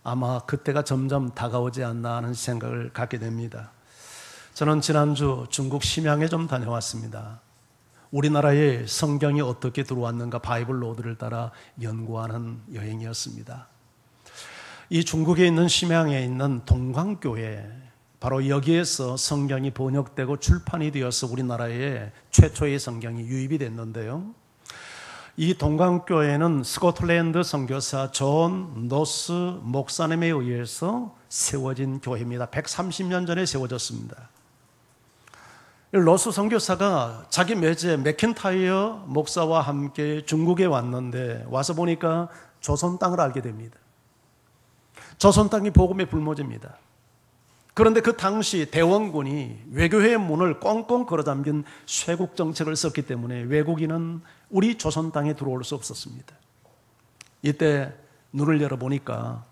아마 그때가 점점 다가오지 않나 하는 생각을 갖게 됩니다. 저는 지난주 중국 심양에 좀 다녀왔습니다. 우리나라에 성경이 어떻게 들어왔는가 바이블 로드를 따라 연구하는 여행이었습니다. 이 중국에 있는 심양에 있는 동광교회, 바로 여기에서 성경이 번역되고 출판이 되어서 우리나라에 최초의 성경이 유입이 됐는데요. 이 동광교회는 스코틀랜드 선교사 존 노스 목사님에 의해서 세워진 교회입니다. 130년 전에 세워졌습니다. 로스 선교사가 자기 매제 맥킨타이어 목사와 함께 중국에 왔는데 와서 보니까 조선 땅을 알게 됩니다. 조선 땅이 복음의 불모지입니다. 그런데 그 당시 대원군이 외교회의 문을 꽁꽁 걸어잠긴 쇄국 정책을 썼기 때문에 외국인은 우리 조선 땅에 들어올 수 없었습니다. 이때 눈을 열어보니까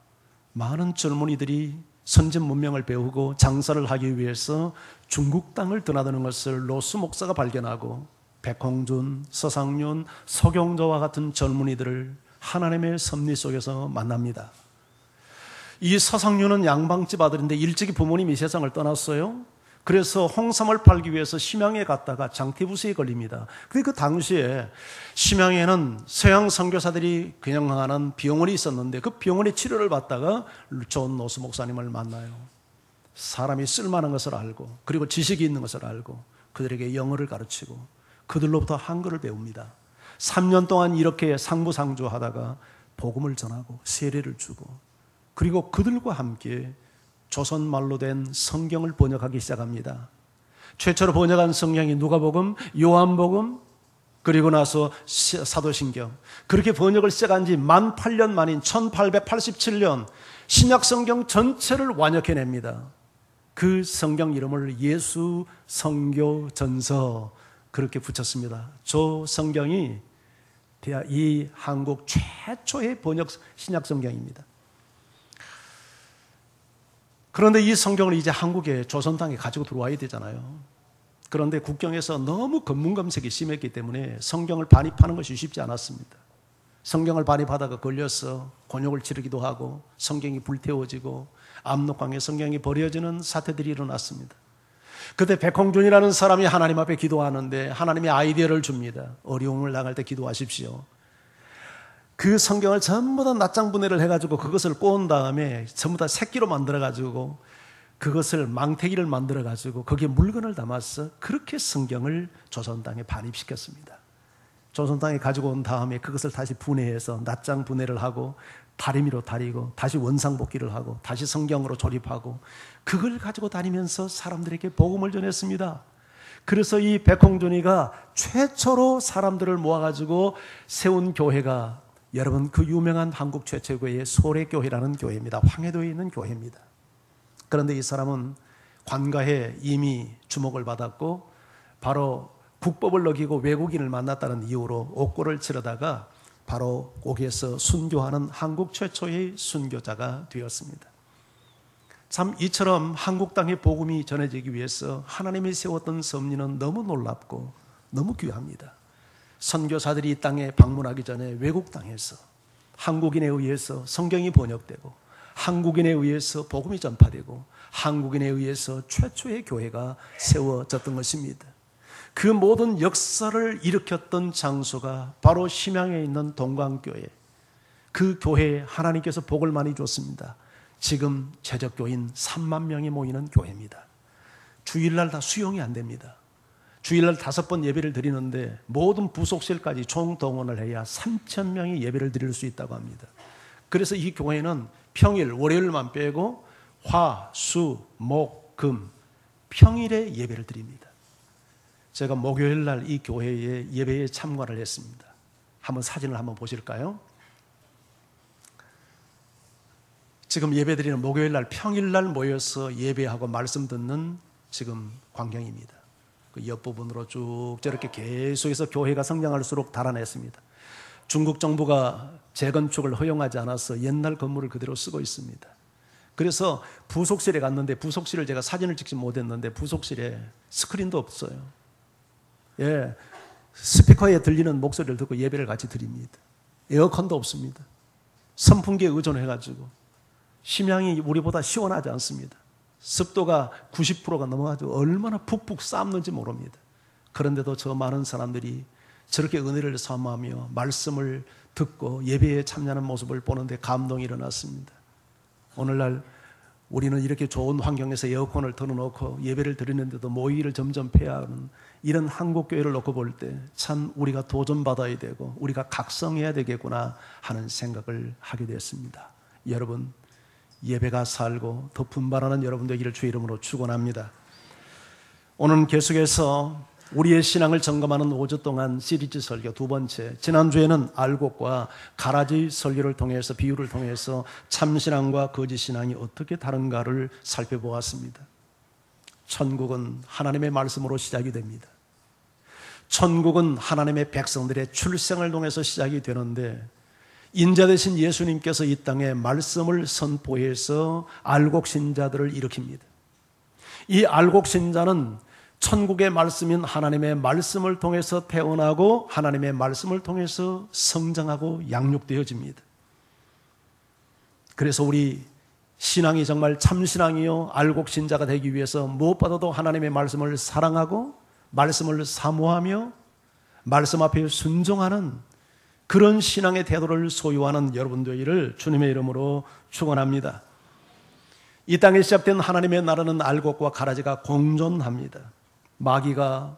많은 젊은이들이 선진 문명을 배우고 장사를 하기 위해서 중국 땅을 드나드는 것을 로스 목사가 발견하고 백홍준, 서상윤, 서경조와 같은 젊은이들을 하나님의 섭리 속에서 만납니다. 이 서상윤은 양방집 아들인데 일찍이 부모님이 세상을 떠났어요. 그래서 홍삼을 팔기 위해서 심양에 갔다가 장티부스에 걸립니다. 그 당시에 심양에는 서양 선교사들이 경영하는 병원이 있었는데 그 병원에 치료를 받다가 존 노스 목사님을 만나요. 사람이 쓸만한 것을 알고 그리고 지식이 있는 것을 알고 그들에게 영어를 가르치고 그들로부터 한글을 배웁니다. 3년 동안 이렇게 상부상조하다가 복음을 전하고 세례를 주고 그리고 그들과 함께 조선말로 된 성경을 번역하기 시작합니다. 최초로 번역한 성경이 누가복음, 요한복음, 그리고 나서 사도신경. 그렇게 번역을 시작한 지 18년 만인 1887년 신약성경 전체를 완역해냅니다. 그 성경 이름을 예수 성교전서 그렇게 붙였습니다. 저 성경이 이 한국 최초의 번역 신약성경입니다. 그런데 이 성경을 이제 한국에 조선 땅에 가지고 들어와야 되잖아요. 그런데 국경에서 너무 검문검색이 심했기 때문에 성경을 반입하는 것이 쉽지 않았습니다. 성경을 반입하다가 걸려서 곤욕을 치르기도 하고 성경이 불태워지고 압록강에 성경이 버려지는 사태들이 일어났습니다. 그때 백홍준이라는 사람이 하나님 앞에 기도하는데 하나님이 아이디어를 줍니다. 어려움을 당할 때 기도하십시오. 그 성경을 전부 다 낱장분해를 해가지고 그것을 꼬은 다음에 전부 다 새끼로 만들어가지고 그것을 망태기를 만들어가지고 거기에 물건을 담아서 그렇게 성경을 조선 땅에 반입시켰습니다. 조선 땅에 가지고 온 다음에 그것을 다시 분해해서 낱장 분해를 하고 다리미로 다리고 다시 원상복귀를 하고 다시 성경으로 조립하고 그걸 가지고 다니면서 사람들에게 복음을 전했습니다. 그래서 이 백홍준이가 최초로 사람들을 모아가지고 세운 교회가 여러분 그 유명한 한국 최초교회의 소래교회라는 교회입니다. 황해도에 있는 교회입니다. 그런데 이 사람은 관가에 이미 주목을 받았고 바로 국법을 어기고 외국인을 만났다는 이유로 옥고를 치르다가 바로 거기에서 순교하는 한국 최초의 순교자가 되었습니다. 참 이처럼 한국 땅의 복음이 전해지기 위해서 하나님이 세웠던 섭리는 너무 놀랍고 너무 귀합니다. 선교사들이 이 땅에 방문하기 전에 외국 땅에서 한국인에 의해서 성경이 번역되고 한국인에 의해서 복음이 전파되고 한국인에 의해서 최초의 교회가 세워졌던 것입니다. 그 모든 역사를 일으켰던 장소가 바로 심양에 있는 동광교회. 그 교회에 하나님께서 복을 많이 줬습니다. 지금 최적교인 3만 명이 모이는 교회입니다. 주일날 다 수용이 안 됩니다. 주일날 5번 예배를 드리는데 모든 부속실까지 총동원을 해야 3,000명이 예배를 드릴 수 있다고 합니다. 그래서 이 교회는 평일, 월요일만 빼고 화, 수, 목, 금, 평일에 예배를 드립니다. 제가 목요일날 이 교회의 예배에 참관을 했습니다. 한번 사진을 한번 보실까요? 지금 예배드리는 목요일날 평일날 모여서 예배하고 말씀 듣는 지금 광경입니다. 그 옆부분으로 쭉 저렇게 계속해서 교회가 성장할수록 달아냈습니다. 중국 정부가 재건축을 허용하지 않아서 옛날 건물을 그대로 쓰고 있습니다. 그래서 부속실에 갔는데 부속실을 제가 사진을 찍지 못했는데 부속실에 스크린도 없어요. 예, 스피커에 들리는 목소리를 듣고 예배를 같이 드립니다. 에어컨도 없습니다. 선풍기에 의존해가지고 심양이 우리보다 시원하지 않습니다. 습도가 90%가 넘어가지고 얼마나 푹푹 삶는지 모릅니다. 그런데도 저 많은 사람들이 저렇게 은혜를 사모하며 말씀을 듣고 예배에 참여하는 모습을 보는데 감동이 일어났습니다. 오늘날 우리는 이렇게 좋은 환경에서 에어컨을 틀어놓고 예배를 드리는데도 모이기를 점점 폐하는 이런 한국교회를 놓고 볼 때 참 우리가 도전받아야 되고 우리가 각성해야 되겠구나 하는 생각을 하게 됐습니다. 여러분, 예배가 살고 더 분발하는 여러분 되기를 주의 이름으로 축원합니다. 오늘은 계속해서 우리의 신앙을 점검하는 5주 동안 시리즈 설교 두 번째, 지난주에는 알곡과 가라지 설교를 통해서 비유를 통해서 참신앙과 거짓신앙이 어떻게 다른가를 살펴보았습니다. 천국은 하나님의 말씀으로 시작이 됩니다. 천국은 하나님의 백성들의 출생을 통해서 시작이 되는데 인자 되신 예수님께서 이 땅에 말씀을 선포해서 알곡신자들을 일으킵니다. 이 알곡신자는 천국의 말씀인 하나님의 말씀을 통해서 태어나고 하나님의 말씀을 통해서 성장하고 양육되어집니다. 그래서 우리 신앙이 정말 참신앙이요 알곡신자가 되기 위해서 무엇보다도 하나님의 말씀을 사랑하고 말씀을 사모하며 말씀 앞에 순종하는 그런 신앙의 태도를 소유하는 여러분들을 주님의 이름으로 축원합니다. 이 땅에 시작된 하나님의 나라는 알곡과 가라지가 공존합니다. 마귀가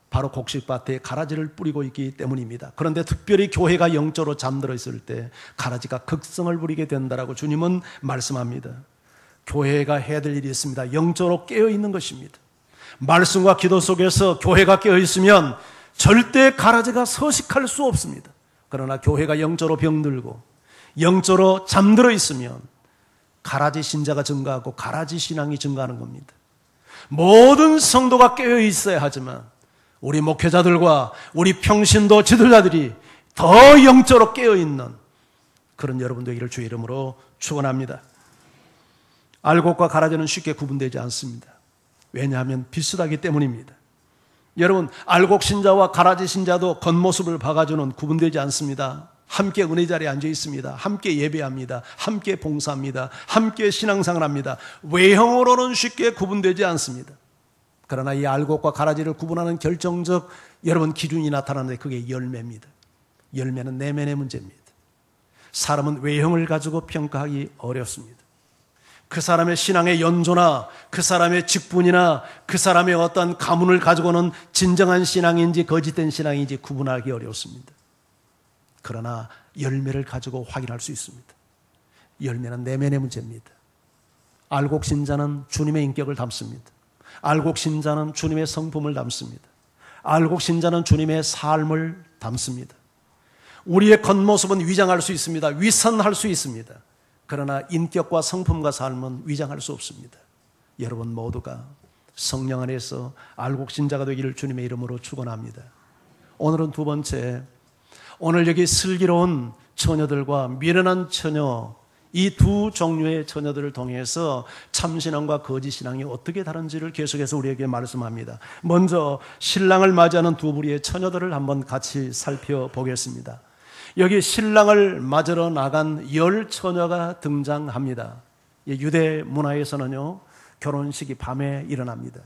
바로 곡식밭에 가라지를 뿌리고 있기 때문입니다. 그런데 특별히 교회가 영적으로 잠들어 있을 때 가라지가 극성을 부리게 된다라고 주님은 말씀합니다. 교회가 해야 될 일이 있습니다. 영적으로 깨어 있는 것입니다. 말씀과 기도 속에서 교회가 깨어 있으면 절대 가라지가 서식할 수 없습니다. 그러나 교회가 영적으로 병들고 영적으로 잠들어 있으면 가라지 신자가 증가하고 가라지 신앙이 증가하는 겁니다. 모든 성도가 깨어 있어야 하지만 우리 목회자들과 우리 평신도 지도자들이 더 영적으로 깨어 있는 그런 여러분 되기를 주의 이름으로 축원합니다. 알곡과 가라지는 쉽게 구분되지 않습니다. 왜냐하면 비슷하기 때문입니다. 여러분, 알곡 신자와 가라지 신자도 겉모습을 봐가지고는 구분되지 않습니다. 함께 은혜 자리에 앉아 있습니다. 함께 예배합니다. 함께 봉사합니다. 함께 신앙생활 합니다. 외형으로는 쉽게 구분되지 않습니다. 그러나 이 알곡과 가라지를 구분하는 결정적 여러분 기준이 나타나는데 그게 열매입니다. 열매는 내면의 문제입니다. 사람은 외형을 가지고 평가하기 어렵습니다. 그 사람의 신앙의 연조나 그 사람의 직분이나 그 사람의 어떤 가문을 가지고는 진정한 신앙인지 거짓된 신앙인지 구분하기 어렵습니다. 그러나 열매를 가지고 확인할 수 있습니다. 열매는 내면의 문제입니다. 알곡 신자는 주님의 인격을 담습니다. 알곡 신자는 주님의 성품을 담습니다. 알곡 신자는 주님의 삶을 담습니다. 우리의 겉모습은 위장할 수 있습니다. 위선할 수 있습니다. 그러나 인격과 성품과 삶은 위장할 수 없습니다. 여러분 모두가 성령 안에서 알곡 신자가 되기를 주님의 이름으로 축원합니다. 오늘은 두 번째, 오늘 여기 슬기로운 처녀들과 미련한 처녀, 이 두 종류의 처녀들을 통해서 참신앙과 거짓신앙이 어떻게 다른지를 계속해서 우리에게 말씀합니다. 먼저 신랑을 맞이하는 두 부류의 처녀들을 한번 같이 살펴보겠습니다. 여기 신랑을 맞으러 나간 10처녀가 등장합니다. 유대 문화에서는요, 결혼식이 밤에 일어납니다.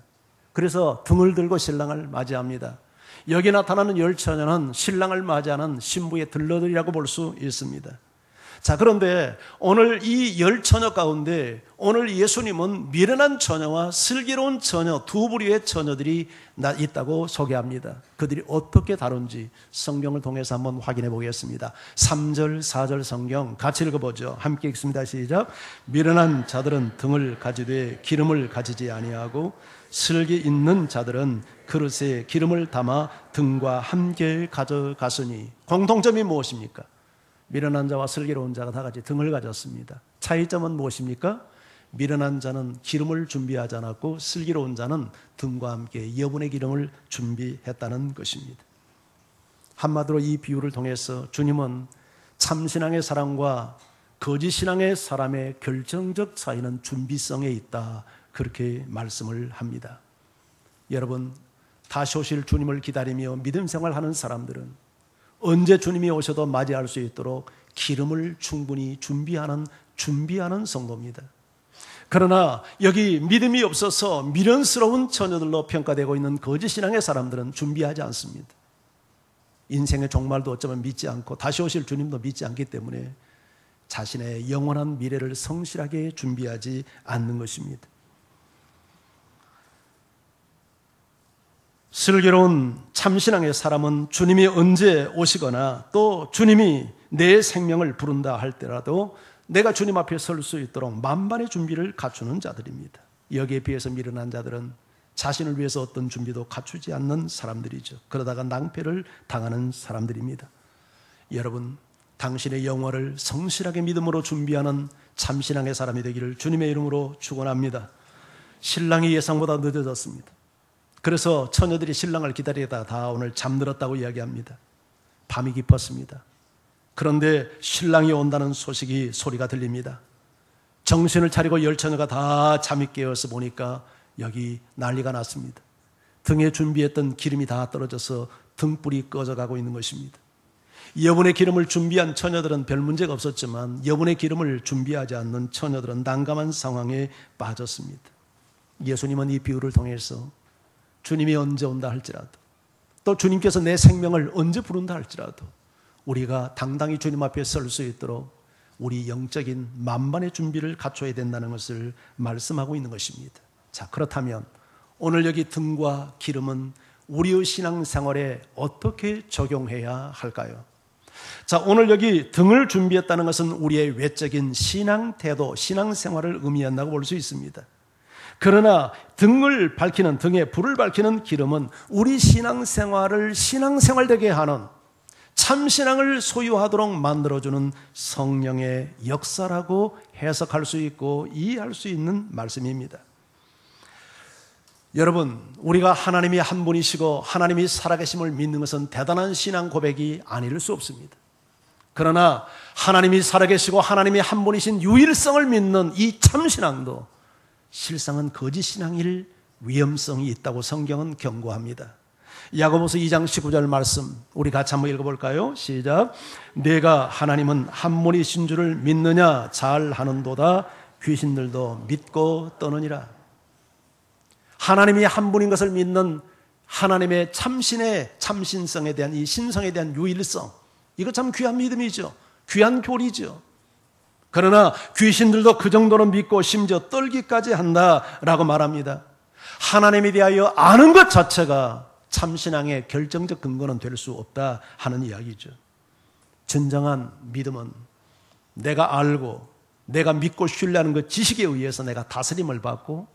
그래서 등을 들고 신랑을 맞이합니다. 여기 나타나는 10처녀는 신랑을 맞이하는 신부의 들러들이라고 볼 수 있습니다. 자, 그런데 오늘 이 10처녀 가운데 오늘 예수님은 미련한 처녀와 슬기로운 처녀 두 부류의 처녀들이 있다고 소개합니다. 그들이 어떻게 다른지 성경을 통해서 한번 확인해 보겠습니다. 3절, 4절 성경 같이 읽어보죠. 함께 읽습니다. 시작. 미련한 자들은 등을 가지되 기름을 가지지 아니하고 슬기 있는 자들은 그릇에 기름을 담아 등과 함께 가져갔으니 공통점이 무엇입니까? 미련한 자와 슬기로운 자가 다 같이 등을 가졌습니다. 차이점은 무엇입니까? 미련한 자는 기름을 준비하지 않았고 슬기로운 자는 등과 함께 여분의 기름을 준비했다는 것입니다. 한마디로 이 비유를 통해서 주님은 참신앙의 사람과 거짓신앙의 사람의 결정적 차이는 준비성에 있다, 그렇게 말씀을 합니다. 여러분, 다시 오실 주님을 기다리며 믿음 생활하는 사람들은 언제 주님이 오셔도 맞이할 수 있도록 기름을 충분히 준비하는 성도입니다. 그러나 여기 믿음이 없어서 미련스러운 처녀들로 평가되고 있는 거짓신앙의 사람들은 준비하지 않습니다. 인생의 종말도 어쩌면 믿지 않고 다시 오실 주님도 믿지 않기 때문에 자신의 영원한 미래를 성실하게 준비하지 않는 것입니다. 슬기로운 참신앙의 사람은 주님이 언제 오시거나 또 주님이 내 생명을 부른다 할 때라도 내가 주님 앞에 설 수 있도록 만반의 준비를 갖추는 자들입니다. 여기에 비해서 미련한 자들은 자신을 위해서 어떤 준비도 갖추지 않는 사람들이죠. 그러다가 낭패를 당하는 사람들입니다. 여러분, 당신의 영혼을 성실하게 믿음으로 준비하는 참신앙의 사람이 되기를 주님의 이름으로 축원합니다. 신랑이 예상보다 늦어졌습니다. 그래서 처녀들이 신랑을 기다리다가 다 오늘 잠들었다고 이야기합니다. 밤이 깊었습니다. 그런데 신랑이 온다는 소리가 들립니다. 정신을 차리고 열 처녀가 다 잠이 깨어서 보니까 여기 난리가 났습니다. 등에 준비했던 기름이 다 떨어져서 등불이 꺼져가고 있는 것입니다. 여분의 기름을 준비한 처녀들은 별 문제가 없었지만 여분의 기름을 준비하지 않는 처녀들은 난감한 상황에 빠졌습니다. 예수님은 이 비유를 통해서 주님이 언제 온다 할지라도 또 주님께서 내 생명을 언제 부른다 할지라도 우리가 당당히 주님 앞에 설 수 있도록 우리 영적인 만반의 준비를 갖춰야 된다는 것을 말씀하고 있는 것입니다. 자, 그렇다면 오늘 여기 등과 기름은 우리의 신앙생활에 어떻게 적용해야 할까요? 자, 오늘 여기 등을 준비했다는 것은 우리의 외적인 신앙 태도, 신앙생활을 의미한다고 볼 수 있습니다. 그러나 등을 밝히는, 등에 불을 밝히는 기름은 우리 신앙생활을 신앙생활되게 하는, 참신앙을 소유하도록 만들어주는 성령의 역사라고 해석할 수 있고 이해할 수 있는 말씀입니다. 여러분, 우리가 하나님이 한 분이시고 하나님이 살아계심을 믿는 것은 대단한 신앙 고백이 아닐 수 없습니다. 그러나 하나님이 살아계시고 하나님이 한 분이신 유일성을 믿는 이 참신앙도 실상은 거짓신앙일 위험성이 있다고 성경은 경고합니다. 야고보서 2장 19절 말씀 우리 같이 한번 읽어볼까요? 시작. 내가 하나님은 한 분이신 줄을 믿느냐 잘 하는도다 귀신들도 믿고 떠느니라. 하나님이 한 분인 것을 믿는 하나님의 참신성에 대한 이 신성에 대한 유일성, 이거 참 귀한 믿음이죠. 귀한 교리죠. 그러나 귀신들도 그 정도는 믿고 심지어 떨기까지 한다라고 말합니다. 하나님에 대하여 아는 것 자체가 참신앙의 결정적 근거는 될 수 없다 하는 이야기죠. 진정한 믿음은 내가 알고 내가 믿고 신뢰하는 그 지식에 의해서 내가 다스림을 받고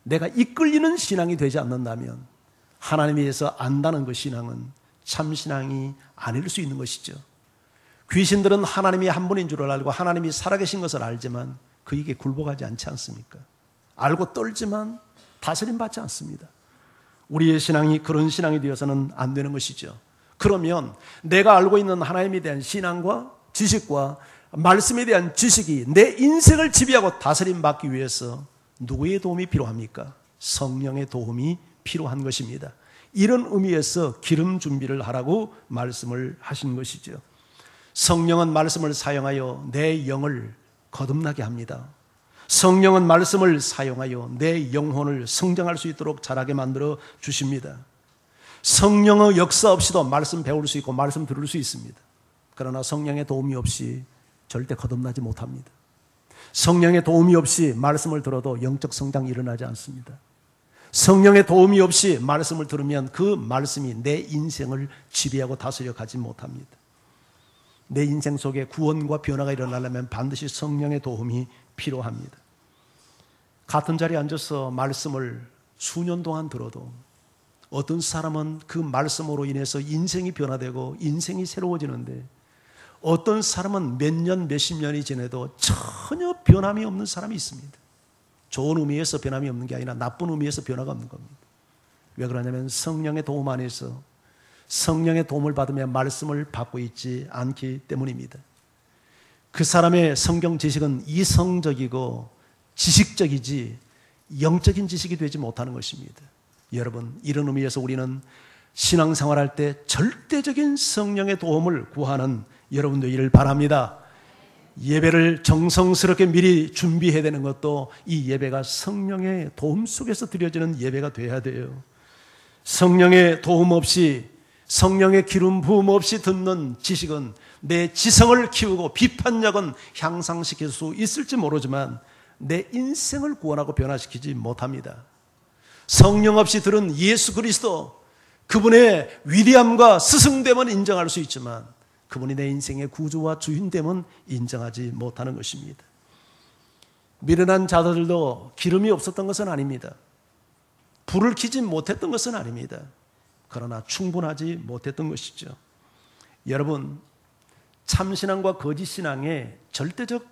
내가 이끌리는 신앙이 되지 않는다면 하나님에 대해서 안다는 그 신앙은 참신앙이 아닐 수 있는 것이죠. 귀신들은 하나님이 한 분인 줄 알고 하나님이 살아계신 것을 알지만 그에게 굴복하지 않지 않습니까? 알고 떨지만 다스림 받지 않습니다. 우리의 신앙이 그런 신앙이 되어서는 안 되는 것이죠. 그러면 내가 알고 있는 하나님에 대한 신앙과 지식과 말씀에 대한 지식이 내 인생을 지배하고 다스림 받기 위해서 누구의 도움이 필요합니까? 성령의 도움이 필요한 것입니다. 이런 의미에서 기름 준비를 하라고 말씀을 하신 것이죠. 성령은 말씀을 사용하여 내 영을 거듭나게 합니다. 성령은 말씀을 사용하여 내 영혼을 성장할 수 있도록 자라게 만들어 주십니다. 성령의 역사 없이도 말씀 배울 수 있고 말씀 들을 수 있습니다. 그러나 성령의 도움이 없이 절대 거듭나지 못합니다. 성령의 도움이 없이 말씀을 들어도 영적 성장이 일어나지 않습니다. 성령의 도움이 없이 말씀을 들으면 그 말씀이 내 인생을 지배하고 다스려 가지 못합니다. 내 인생 속에 구원과 변화가 일어나려면 반드시 성령의 도움이 필요합니다. 같은 자리에 앉아서 말씀을 수년 동안 들어도 어떤 사람은 그 말씀으로 인해서 인생이 변화되고 인생이 새로워지는데 어떤 사람은 몇 년, 몇십 년이 지내도 전혀 변함이 없는 사람이 있습니다. 좋은 의미에서 변함이 없는 게 아니라 나쁜 의미에서 변화가 없는 겁니다. 왜 그러냐면 성령의 도움 안에서 성령의 도움을 받으며 말씀을 받고 있지 않기 때문입니다. 그 사람의 성경 지식은 이성적이고 지식적이지 영적인 지식이 되지 못하는 것입니다. 여러분, 이런 의미에서 우리는 신앙생활할 때 절대적인 성령의 도움을 구하는 여러분도 이를 바랍니다. 예배를 정성스럽게 미리 준비해야 되는 것도 이 예배가 성령의 도움 속에서 드려지는 예배가 돼야 돼요. 성령의 도움 없이, 성령의 기름 부음 없이 듣는 지식은 내 지성을 키우고 비판력은 향상시킬 수 있을지 모르지만 내 인생을 구원하고 변화시키지 못합니다. 성령 없이 들은 예수 그리스도, 그분의 위대함과 스승됨은 인정할 수 있지만 그분이 내 인생의 구주와 주인됨은 인정하지 못하는 것입니다. 미련한 자들도 기름이 없었던 것은 아닙니다. 불을 켜지 못했던 것은 아닙니다. 그러나 충분하지 못했던 것이죠. 여러분, 참신앙과 거짓신앙의 절대적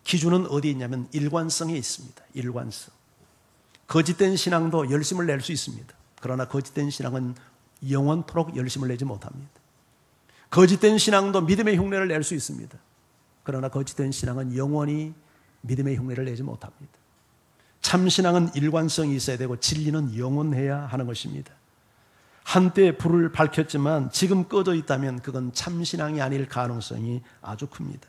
기준은 어디에 있냐면 일관성에 있습니다. 일관성. 거짓된 신앙도 열심을 낼 수 있습니다. 그러나 거짓된 신앙은 영원토록 열심을 내지 못합니다. 거짓된 신앙도 믿음의 흉내를 낼 수 있습니다. 그러나 거짓된 신앙은 영원히 믿음의 흉내를 내지 못합니다. 참신앙은 일관성이 있어야 되고 진리는 영원해야 하는 것입니다. 한때 불을 밝혔지만 지금 꺼져 있다면 그건 참신앙이 아닐 가능성이 아주 큽니다.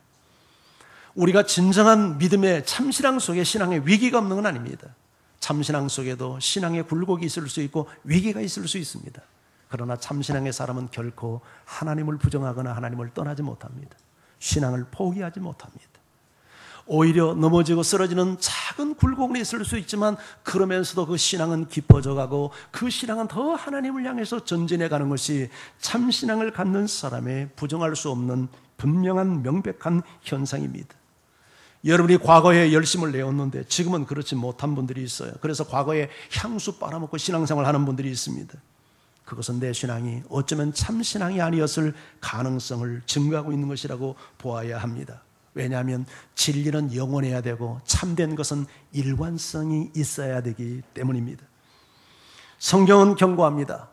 우리가 진정한 믿음의 참신앙 속에 신앙의 위기가 없는 건 아닙니다. 참신앙 속에도 신앙의 굴곡이 있을 수 있고 위기가 있을 수 있습니다. 그러나 참신앙의 사람은 결코 하나님을 부정하거나 하나님을 떠나지 못합니다. 신앙을 포기하지 못합니다. 오히려 넘어지고 쓰러지는 작은 굴곡은 있을 수 있지만 그러면서도 그 신앙은 깊어져 가고 그 신앙은 더 하나님을 향해서 전진해 가는 것이 참신앙을 갖는 사람의 부정할 수 없는 분명한 명백한 현상입니다. 여러분이 과거에 열심을 내었는데 지금은 그렇지 못한 분들이 있어요. 그래서 과거에 향수 빨아먹고 신앙생활 하는 분들이 있습니다. 그것은 내 신앙이 어쩌면 참신앙이 아니었을 가능성을 증거하고 있는 것이라고 보아야 합니다. 왜냐하면 진리는 영원해야 되고 참된 것은 일관성이 있어야 되기 때문입니다. 성경은 경고합니다.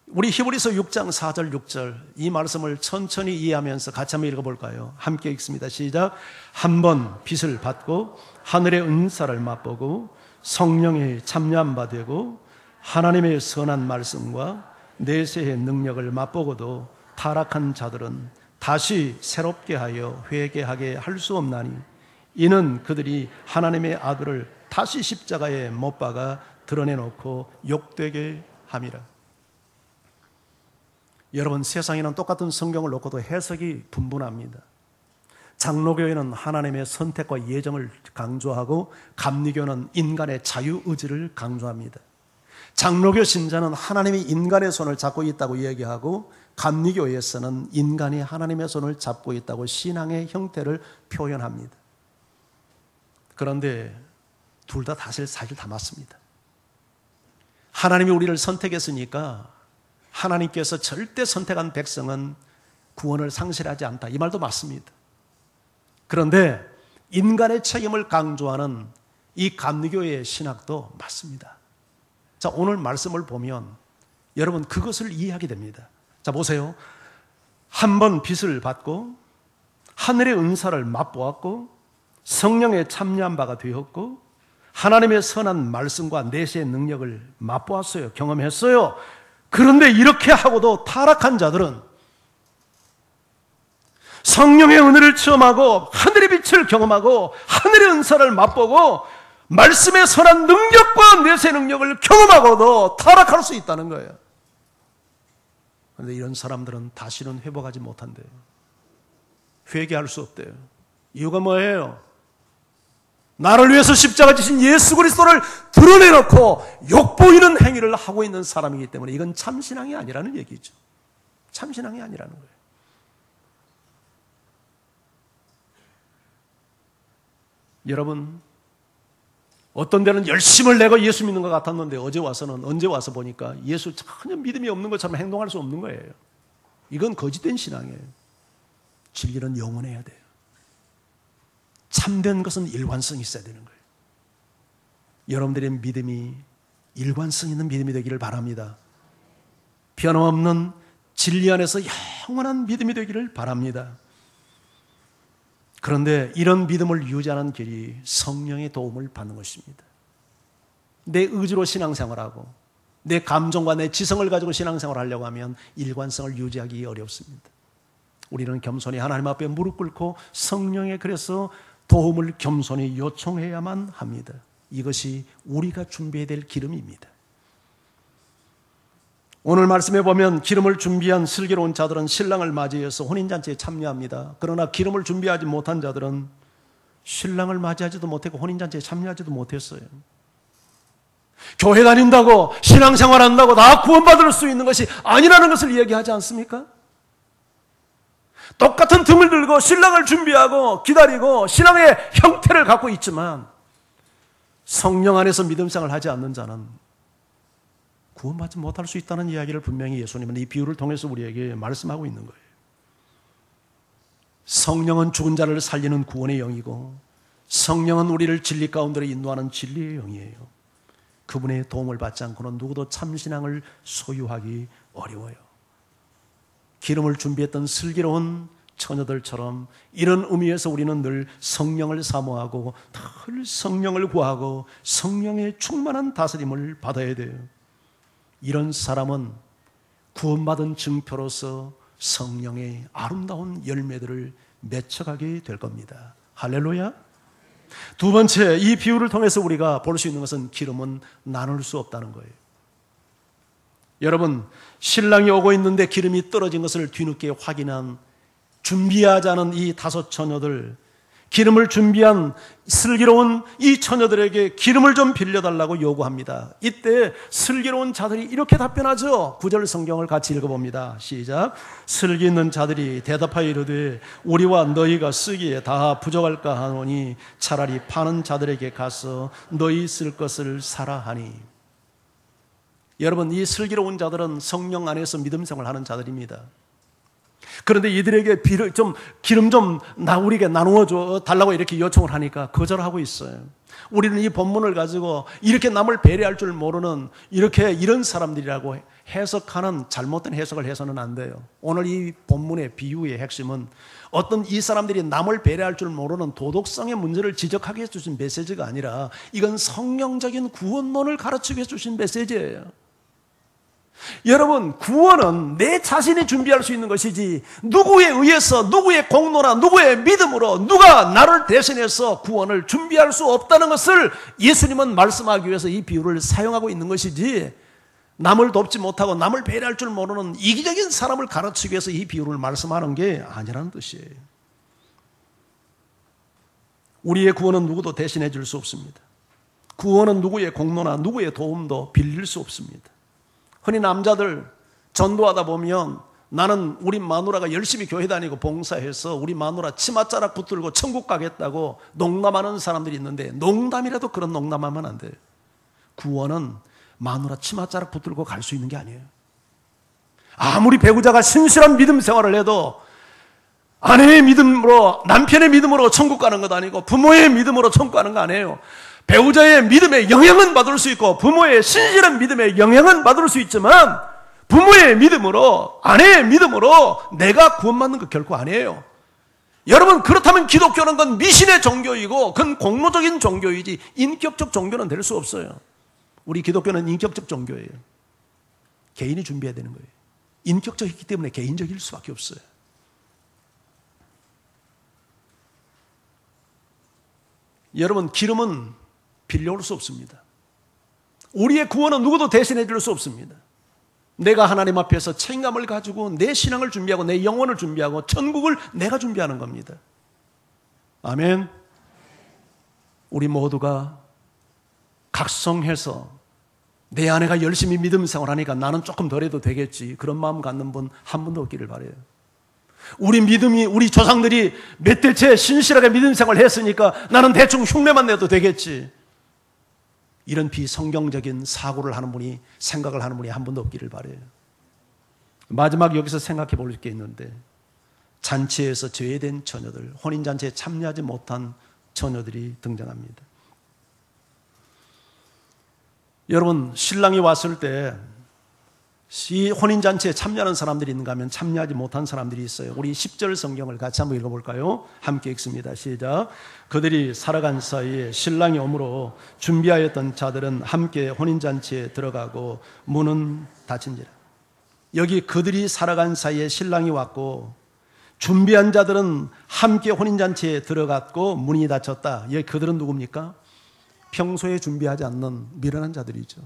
우리 히브리서 6장 4절 6절 이 말씀을 천천히 이해하면서 같이 한번 읽어볼까요? 함께 읽습니다. 시작. 한 번 빛을 받고 하늘의 은사를 맛보고 성령의 참여한 바 되고 하나님의 선한 말씀과 내세의 능력을 맛보고도 타락한 자들은 다시 새롭게 하여 회개하게 할 수 없나니 이는 그들이 하나님의 아들을 다시 십자가에 못 박아 드러내놓고 욕되게 함이라. 여러분, 세상에는 똑같은 성경을 놓고도 해석이 분분합니다. 장로교회는 하나님의 선택과 예정을 강조하고 감리교는 인간의 자유의지를 강조합니다. 장로교 신자는 하나님이 인간의 손을 잡고 있다고 얘기하고 감리교에서는 인간이 하나님의 손을 잡고 있다고 신앙의 형태를 표현합니다. 그런데 둘 다 사실 다 맞습니다. 하나님이 우리를 선택했으니까 하나님께서 절대 선택한 백성은 구원을 상실하지 않다. 이 말도 맞습니다. 그런데 인간의 책임을 강조하는 이 감리교의 신학도 맞습니다. 자, 오늘 말씀을 보면 여러분 그것을 이해하게 됩니다. 자, 보세요. 한 번 빛을 받고 하늘의 은사를 맛보았고 성령에 참여한 바가 되었고 하나님의 선한 말씀과 내세의 능력을 맛보았어요. 경험했어요. 그런데 이렇게 하고도 타락한 자들은 성령의 은혜를 체험하고 하늘의 빛을 경험하고 하늘의 은사를 맛보고 말씀의 선한 능력과 내세의 능력을 경험하고도 타락할 수 있다는 거예요. 그런데 이런 사람들은 다시는 회복하지 못한대요. 회개할 수 없대요. 이유가 뭐예요? 나를 위해서 십자가 지신 예수 그리스도를 드러내놓고 욕보이는 행위를 하고 있는 사람이기 때문에 이건 참신앙이 아니라는 얘기죠. 참신앙이 아니라는 거예요. 여러분, 어떤 데는 열심을 내고 예수 믿는 것 같았는데 언제 와서 보니까 예수 전혀 믿음이 없는 것처럼 행동할 수 없는 거예요. 이건 거짓된 신앙이에요. 진리는 영원해야 돼요. 참된 것은 일관성이 있어야 되는 거예요. 여러분들의 믿음이 일관성 있는 믿음이 되기를 바랍니다. 변함없는 진리 안에서 영원한 믿음이 되기를 바랍니다. 그런데 이런 믿음을 유지하는 길이 성령의 도움을 받는 것입니다. 내 의지로 신앙생활하고 내 감정과 내 지성을 가지고 신앙생활을 하려고 하면 일관성을 유지하기 어렵습니다. 우리는 겸손히 하나님 앞에 무릎 꿇고 성령에 그래서 도움을 겸손히 요청해야만 합니다. 이것이 우리가 준비해야 될 기름입니다. 오늘 말씀에 보면 기름을 준비한 슬기로운 자들은 신랑을 맞이해서 혼인잔치에 참여합니다. 그러나 기름을 준비하지 못한 자들은 신랑을 맞이하지도 못했고 혼인잔치에 참여하지도 못했어요. 교회 다닌다고 신앙생활한다고 다 구원받을 수 있는 것이 아니라는 것을 이야기하지 않습니까? 똑같은 등을 들고 신랑을 준비하고 기다리고 신앙의 형태를 갖고 있지만 성령 안에서 믿음생활을 하지 않는 자는 구원받지 못할 수 있다는 이야기를 분명히 예수님은 이 비유를 통해서 우리에게 말씀하고 있는 거예요. 성령은 죽은 자를 살리는 구원의 영이고 성령은 우리를 진리 가운데로 인도하는 진리의 영이에요. 그분의 도움을 받지 않고는 누구도 참신앙을 소유하기 어려워요. 기름을 준비했던 슬기로운 처녀들처럼 이런 의미에서 우리는 늘 성령을 사모하고 늘 성령을 구하고 성령의 충만한 다스림을 받아야 돼요. 이런 사람은 구원받은 증표로서 성령의 아름다운 열매들을 맺혀가게 될 겁니다. 할렐루야. 두 번째, 이 비유를 통해서 우리가 볼 수 있는 것은 기름은 나눌 수 없다는 거예요. 여러분, 신랑이 오고 있는데 기름이 떨어진 것을 뒤늦게 확인한 준비하지 않은 이 5 처녀들, 기름을 준비한 슬기로운 이 처녀들에게 기름을 좀 빌려달라고 요구합니다. 이때 슬기로운 자들이 이렇게 답변하죠. 9절 성경을 같이 읽어봅니다. 시작. 슬기 있는 자들이 대답하여 이르되 우리와 너희가 쓰기에 다 부족할까 하노니 차라리 파는 자들에게 가서 너희 쓸 것을 사라 하니. 여러분, 이 슬기로운 자들은 성령 안에서 믿음 생활을 하는 자들입니다. 그런데 이들에게 기름 좀 우리에게 나누어 달라고 이렇게 요청을 하니까 거절하고 있어요. 우리는 이 본문을 가지고 이렇게 남을 배려할 줄 모르는 이런 사람들이라고 해석하는 잘못된 해석을 해서는 안 돼요. 오늘 이 본문의 비유의 핵심은 어떤 이 사람들이 남을 배려할 줄 모르는 도덕성의 문제를 지적하게 해주신 메시지가 아니라 이건 성령적인 구원론을 가르치게 해주신 메시지예요. 여러분, 구원은 내 자신이 준비할 수 있는 것이지 누구에 의해서 누구의 공로나 누구의 믿음으로 누가 나를 대신해서 구원을 준비할 수 없다는 것을 예수님은 말씀하기 위해서 이 비유를 사용하고 있는 것이지 남을 돕지 못하고 남을 배려할 줄 모르는 이기적인 사람을 가르치기 위해서 이 비유를 말씀하는 게 아니라는 뜻이에요. 우리의 구원은 누구도 대신해 줄 수 없습니다. 구원은 누구의 공로나 누구의 도움도 빌릴 수 없습니다. 흔히 남자들 전도하다 보면 나는 우리 마누라가 열심히 교회 다니고 봉사해서 우리 마누라 치맛자락 붙들고 천국 가겠다고 농담하는 사람들이 있는데 농담이라도 그런 농담하면 안 돼요. 구원은 마누라 치맛자락 붙들고 갈 수 있는 게 아니에요. 아무리 배우자가 신실한 믿음 생활을 해도 아내의 믿음으로 남편의 믿음으로 천국 가는 것 아니고 부모의 믿음으로 천국 가는 거 아니에요. 배우자의 믿음에 영향은 받을 수 있고 부모의 신실한 믿음에 영향은 받을 수 있지만 부모의 믿음으로 아내의 믿음으로 내가 구원받는 거 결코 아니에요. 여러분, 그렇다면 기독교는 건 미신의 종교이고 그건 공로적인 종교이지 인격적 종교는 될 수 없어요. 우리 기독교는 인격적 종교예요. 개인이 준비해야 되는 거예요. 인격적이기 때문에 개인적일 수밖에 없어요. 여러분, 기름은 빌려올 수 없습니다. 우리의 구원은 누구도 대신해 줄 수 없습니다. 내가 하나님 앞에서 책임감을 가지고 내 신앙을 준비하고 내 영혼을 준비하고 천국을 내가 준비하는 겁니다. 아멘. 우리 모두가 각성해서 내 아내가 열심히 믿음 생활하니까 나는 조금 덜해도 되겠지, 그런 마음 갖는 분 한 분도 없기를 바라요. 우리 조상들이 몇 대째 신실하게 믿음 생활을 했으니까 나는 대충 흉내만 내도 되겠지, 이런 비성경적인 사고를 하는 분이, 생각을 하는 분이 한 분도 없기를 바라요. 마지막 여기서 생각해 볼 게 있는데, 잔치에서 제외된 처녀들, 혼인잔치에 참여하지 못한 처녀들이 등장합니다. 여러분, 신랑이 왔을 때 이 혼인잔치에 참여하는 사람들이 있는가 하면 참여하지 못한 사람들이 있어요. 우리 10절 성경을 같이 한번 읽어볼까요? 함께 읽습니다. 시작. 그들이 살아간 사이에 신랑이 오므로 준비하였던 자들은 함께 혼인잔치에 들어가고 문은 닫힌지라. 여기 그들이 살아간 사이에 신랑이 왔고 준비한 자들은 함께 혼인잔치에 들어갔고 문이 닫혔다. 그들은 누굽니까? 평소에 준비하지 않는 미련한 자들이죠.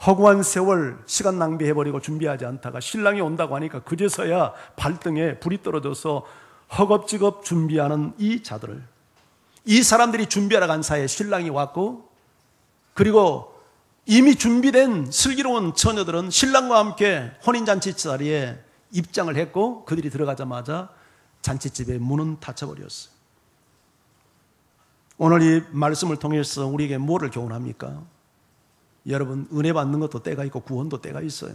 허구한 세월 시간 낭비해버리고 준비하지 않다가 신랑이 온다고 하니까 그제서야 발등에 불이 떨어져서 허겁지겁 준비하는 이 자들을, 이 사람들이 준비하러 간 사이에 신랑이 왔고, 그리고 이미 준비된 슬기로운 처녀들은 신랑과 함께 혼인잔치 자리에 입장을 했고, 그들이 들어가자마자 잔치집의 문은 닫혀버렸어요. 오늘 이 말씀을 통해서 우리에게 뭐를 교훈합니까? 여러분, 은혜 받는 것도 때가 있고 구원도 때가 있어요.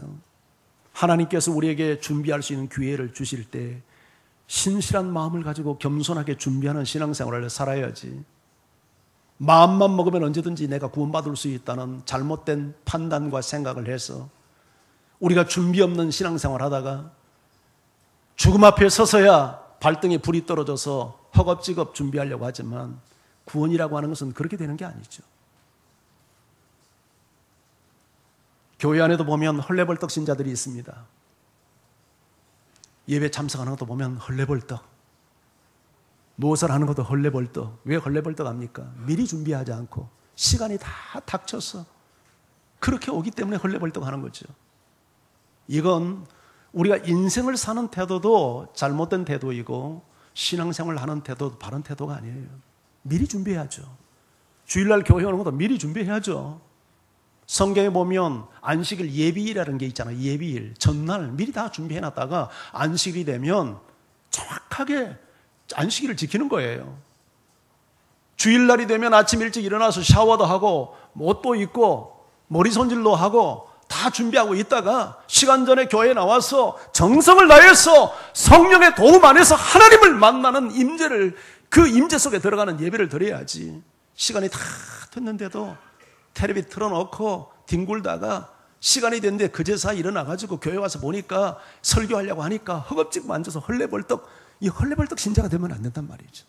하나님께서 우리에게 준비할 수 있는 기회를 주실 때 신실한 마음을 가지고 겸손하게 준비하는 신앙생활을 살아야지, 마음만 먹으면 언제든지 내가 구원받을 수 있다는 잘못된 판단과 생각을 해서 우리가 준비 없는 신앙생활 하다가 죽음 앞에 서서야 발등에 불이 떨어져서 허겁지겁 준비하려고 하지만 구원이라고 하는 것은 그렇게 되는 게 아니죠. 교회 안에도 보면 헐레벌떡 신자들이 있습니다. 예배 참석하는 것도 보면 헐레벌떡, 무엇을 하는 것도 헐레벌떡. 왜 헐레벌떡 합니까? 미리 준비하지 않고 시간이 다 닥쳐서 그렇게 오기 때문에 헐레벌떡 하는 거죠. 이건 우리가 인생을 사는 태도도 잘못된 태도이고 신앙생활을 하는 태도도 바른 태도가 아니에요. 미리 준비해야죠. 주일날 교회 오는 것도 미리 준비해야죠. 성경에 보면 안식일 예비일이라는 게 있잖아요. 예비일, 전날 미리 다 준비해놨다가 안식일이 되면 정확하게 안식일을 지키는 거예요. 주일날이 되면 아침 일찍 일어나서 샤워도 하고 옷도 입고 머리 손질도 하고 다 준비하고 있다가 시간 전에 교회에 나와서 정성을 다해서 성령의 도움 안에서 하나님을 만나는 임재를, 그 임재 속에 들어가는 예배를 드려야지. 시간이 다 됐는데도 텔레비 틀어놓고 뒹굴다가 시간이 됐는데 그제서 일어나가지고 교회 와서 보니까 설교하려고 하니까 허겁지겁 앉아서 헐레벌떡, 이 헐레벌떡 신자가 되면 안 된단 말이죠.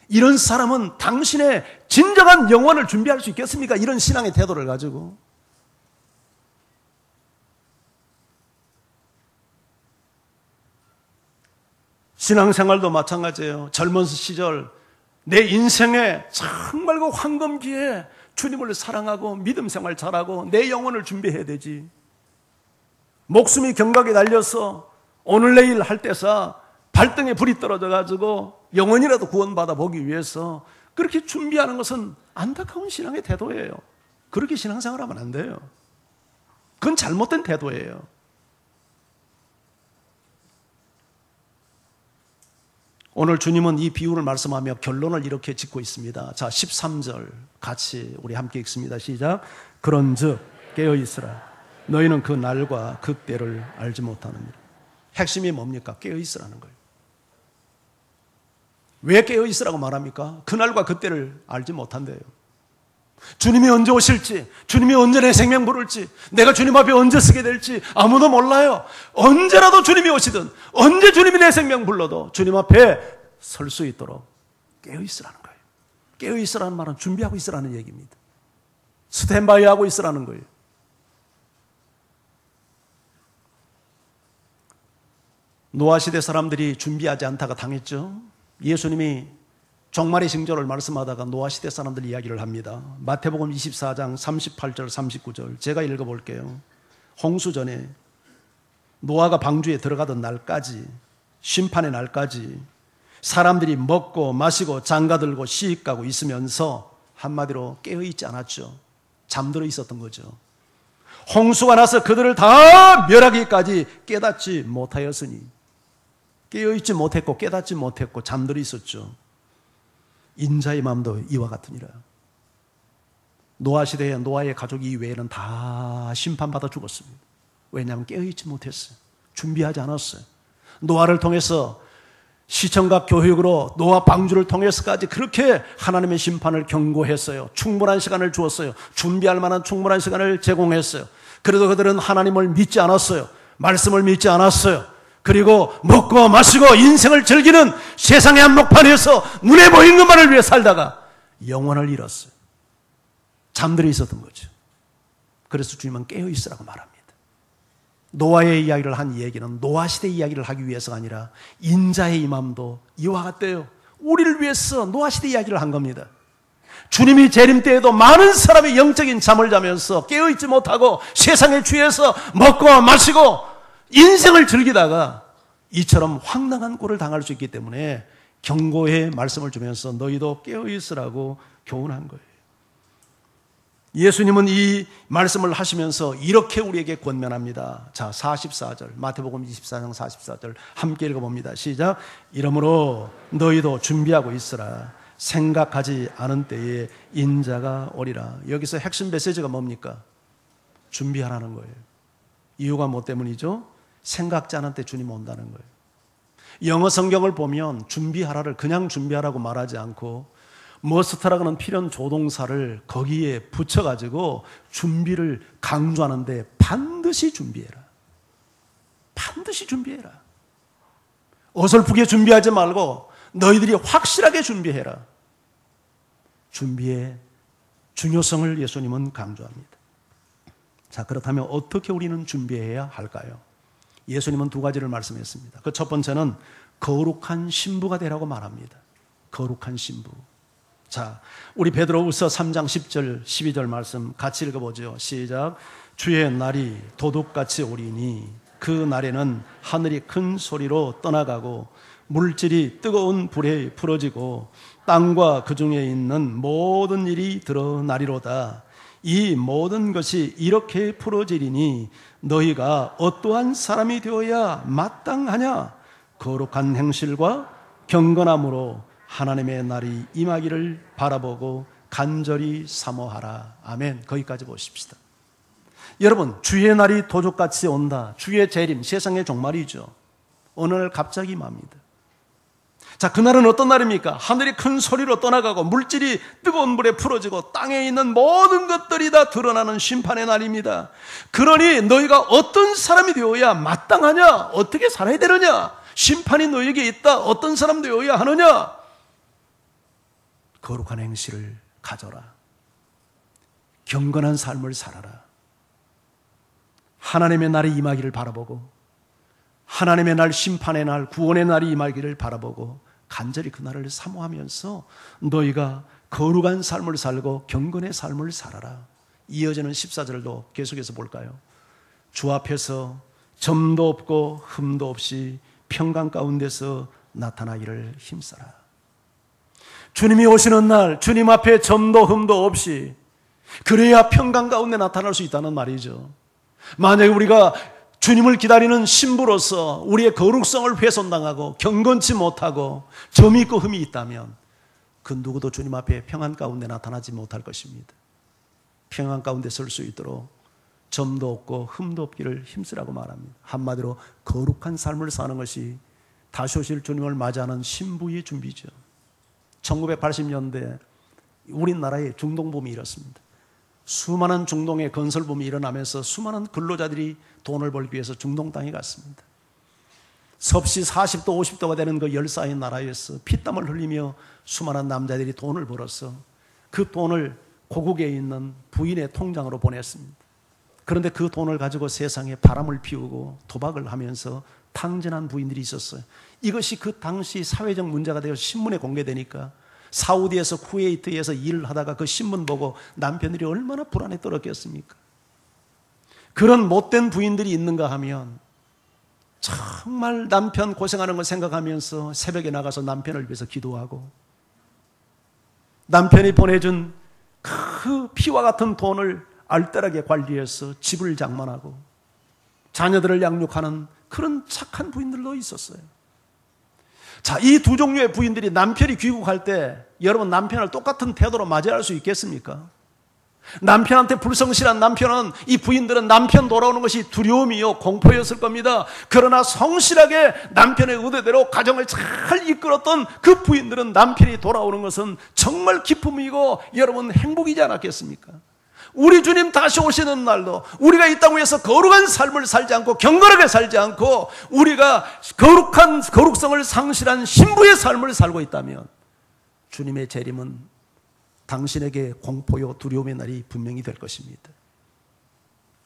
이런 사람은 당신의 진정한 영혼을 준비할 수 있겠습니까? 이런 신앙의 태도를 가지고. 신앙생활도 마찬가지예요. 젊은 시절 내 인생에 정말 그 황금기에 주님을 사랑하고 믿음 생활 잘하고 내 영혼을 준비해야 되지. 목숨이 경각에 달려서 오늘 내일 할 때사 발등에 불이 떨어져 가지고 영원이라도 구원받아 보기 위해서 그렇게 준비하는 것은 안타까운 신앙의 태도예요. 그렇게 신앙생활하면 안 돼요. 그건 잘못된 태도예요. 오늘 주님은 이 비유를 말씀하며 결론을 이렇게 짓고 있습니다. 자, 13절 같이 우리 함께 읽습니다. 시작. 그런즉 깨어있으라. 너희는 그 날과 그 때를 알지 못하느니라. 핵심이 뭡니까? 깨어있으라는 거예요. 왜 깨어있으라고 말합니까? 그 날과 그 때를 알지 못한대요. 주님이 언제 오실지, 주님이 언제 내 생명 부를지, 내가 주님 앞에 언제 서게 될지 아무도 몰라요. 언제라도 주님이 오시든 언제 주님이 내 생명 불러도 주님 앞에 설 수 있도록 깨어있으라는 거예요. 깨어있으라는 말은 준비하고 있으라는 얘기입니다. 스탠바이 하고 있으라는 거예요. 노아 시대 사람들이 준비하지 않다가 당했죠. 예수님이 종말의 징조를 말씀하다가 노아 시대 사람들 이야기를 합니다. 마태복음 24장 38절 39절 제가 읽어볼게요. 홍수 전에 노아가 방주에 들어가던 날까지, 심판의 날까지 사람들이 먹고 마시고 장가들고 시집가고 있으면서 한마디로 깨어있지 않았죠. 잠들어 있었던 거죠. 홍수가 나서 그들을 다 멸하기까지 깨닫지 못하였으니, 깨어있지 못했고 깨닫지 못했고 잠들어 있었죠. 인자의 마음도 이와 같으니라. 노아 시대에 노아의 가족 이외에는 다 심판받아 죽었습니다. 왜냐하면 깨어있지 못했어요. 준비하지 않았어요. 노아를 통해서 시청각 교육으로 노아 방주를 통해서까지 그렇게 하나님의 심판을 경고했어요. 충분한 시간을 주었어요. 준비할 만한 충분한 시간을 제공했어요. 그래도 그들은 하나님을 믿지 않았어요. 말씀을 믿지 않았어요. 그리고 먹고 마시고 인생을 즐기는 세상의 한복판에서 눈에 보이는 것만을 위해 살다가 영혼을 잃었어요. 잠들어 있었던 거죠. 그래서 주님은 깨어있으라고 말합니다. 노아의 이야기를 한 얘기는 노아 시대 이야기를 하기 위해서가 아니라 인자의 임함도 이와 같대요. 우리를 위해서 노아 시대 이야기를 한 겁니다. 주님이 재림 때에도 많은 사람이 영적인 잠을 자면서 깨어있지 못하고 세상에 취해서 먹고 마시고 인생을 즐기다가 이처럼 황당한 꼴을 당할 수 있기 때문에 경고의 말씀을 주면서 너희도 깨어있으라고 교훈한 거예요. 예수님은 이 말씀을 하시면서 이렇게 우리에게 권면합니다. 자, 44절, 마태복음 24장 44절 함께 읽어봅니다. 시작. 이러므로 너희도 준비하고 있으라. 생각하지 않은 때에 인자가 오리라. 여기서 핵심 메시지가 뭡니까? 준비하라는 거예요. 이유가 뭐 때문이죠? 생각지 않은 때 주님 온다는 거예요. 영어 성경을 보면 준비하라를 그냥 준비하라고 말하지 않고 머스트라고 하는 필연 조동사를 거기에 붙여가지고 준비를 강조하는데 반드시 준비해라. 반드시 준비해라. 어설프게 준비하지 말고 너희들이 확실하게 준비해라. 준비의 중요성을 예수님은 강조합니다. 자, 그렇다면 어떻게 우리는 준비해야 할까요? 예수님은 두 가지를 말씀했습니다. 그 첫 번째는 거룩한 신부가 되라고 말합니다. 거룩한 신부. 자, 우리 베드로후서 3장 10절 12절 말씀 같이 읽어보죠. 시작. 주의 날이 도둑같이 오리니 그 날에는 하늘이 큰 소리로 떠나가고 물질이 뜨거운 불에 풀어지고 땅과 그 중에 있는 모든 일이 드러나리로다. 이 모든 것이 이렇게 풀어지리니 너희가 어떠한 사람이 되어야 마땅하냐? 거룩한 행실과 경건함으로 하나님의 날이 임하기를 바라보고 간절히 사모하라. 아멘. 거기까지 보십시다. 여러분, 주의 날이 도둑같이 온다. 주의 재림, 세상의 종말이죠. 어느 날 갑자기 임합니다. 자, 그날은 어떤 날입니까? 하늘이 큰 소리로 떠나가고 물질이 뜨거운 물에 풀어지고 땅에 있는 모든 것들이 다 드러나는 심판의 날입니다. 그러니 너희가 어떤 사람이 되어야 마땅하냐? 어떻게 살아야 되느냐? 심판이 너희에게 있다. 어떤 사람 되어야 하느냐? 거룩한 행실을 가져라. 경건한 삶을 살아라. 하나님의 날이 임하기를 바라보고 하나님의 날, 심판의 날, 구원의 날이 임하기를 바라보고 간절히 그 날을 사모하면서 너희가 거룩한 삶을 살고 경건의 삶을 살아라. 이어지는 14절도 계속해서 볼까요? 주 앞에서 점도 없고 흠도 없이 평강 가운데서 나타나기를 힘써라. 주님이 오시는 날 주님 앞에 점도 흠도 없이 그래야 평강 가운데 나타날 수 있다는 말이죠. 만약에 우리가 주님을 기다리는 신부로서 우리의 거룩성을 훼손당하고 경건치 못하고 점이 있고 흠이 있다면 그 누구도 주님 앞에 평안 가운데 나타나지 못할 것입니다. 평안 가운데 설 수 있도록 점도 없고 흠도 없기를 힘쓰라고 말합니다. 한마디로 거룩한 삶을 사는 것이 다시 오실 주님을 맞이하는 신부의 준비죠. 1980년대 우리나라의 중동붐이 일었습니다. 수많은 중동의 건설붐이 일어나면서 수많은 근로자들이 돈을 벌기 위해서 중동 땅에 갔습니다. 섭씨 40도 50도가 되는 그 열사의 나라에서 피땀을 흘리며 수많은 남자들이 돈을 벌어서 그 돈을 고국에 있는 부인의 통장으로 보냈습니다. 그런데 그 돈을 가지고 세상에 바람을 피우고 도박을 하면서 탕진한 부인들이 있었어요. 이것이 그 당시 사회적 문제가 되어 신문에 공개되니까 사우디에서 쿠웨이트에서 일을 하다가 그 신문 보고 남편들이 얼마나 불안에 떨었겠습니까? 그런 못된 부인들이 있는가 하면 정말 남편 고생하는 걸 생각하면서 새벽에 나가서 남편을 위해서 기도하고 남편이 보내준 그 피와 같은 돈을 알뜰하게 관리해서 집을 장만하고 자녀들을 양육하는 그런 착한 부인들도 있었어요. 자, 이 두 종류의 부인들이 남편이 귀국할 때 여러분 남편을 똑같은 태도로 맞이할 수 있겠습니까? 남편한테 불성실한 남편은 이 부인들은 남편 돌아오는 것이 두려움이요 공포였을 겁니다. 그러나 성실하게 남편의 의도대로 가정을 잘 이끌었던 그 부인들은 남편이 돌아오는 것은 정말 기쁨이고 여러분 행복이지 않았겠습니까? 우리 주님 다시 오시는 날도 우리가 이 땅 위에서 거룩한 삶을 살지 않고 경건하게 살지 않고 우리가 거룩성을 상실한 신부의 삶을 살고 있다면 주님의 재림은 당신에게 공포요 두려움의 날이 분명히 될 것입니다.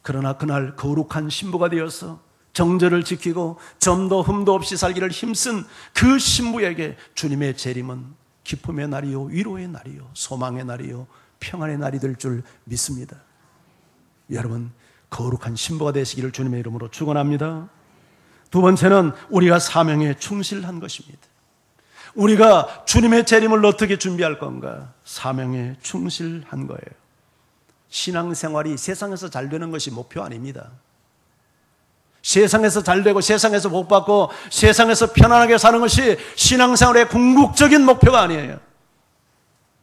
그러나 그날 거룩한 신부가 되어서 정절을 지키고 점도 흠도 없이 살기를 힘쓴 그 신부에게 주님의 재림은 기쁨의 날이요, 위로의 날이요, 소망의 날이요, 평안의 날이 될 줄 믿습니다. 여러분, 거룩한 신부가 되시기를 주님의 이름으로 축원합니다. 두 번째는 우리가 사명에 충실한 것입니다. 우리가 주님의 재림을 어떻게 준비할 건가? 사명에 충실한 거예요. 신앙생활이 세상에서 잘 되는 것이 목표 아닙니다. 세상에서 잘 되고 세상에서 복 받고 세상에서 편안하게 사는 것이 신앙생활의 궁극적인 목표가 아니에요.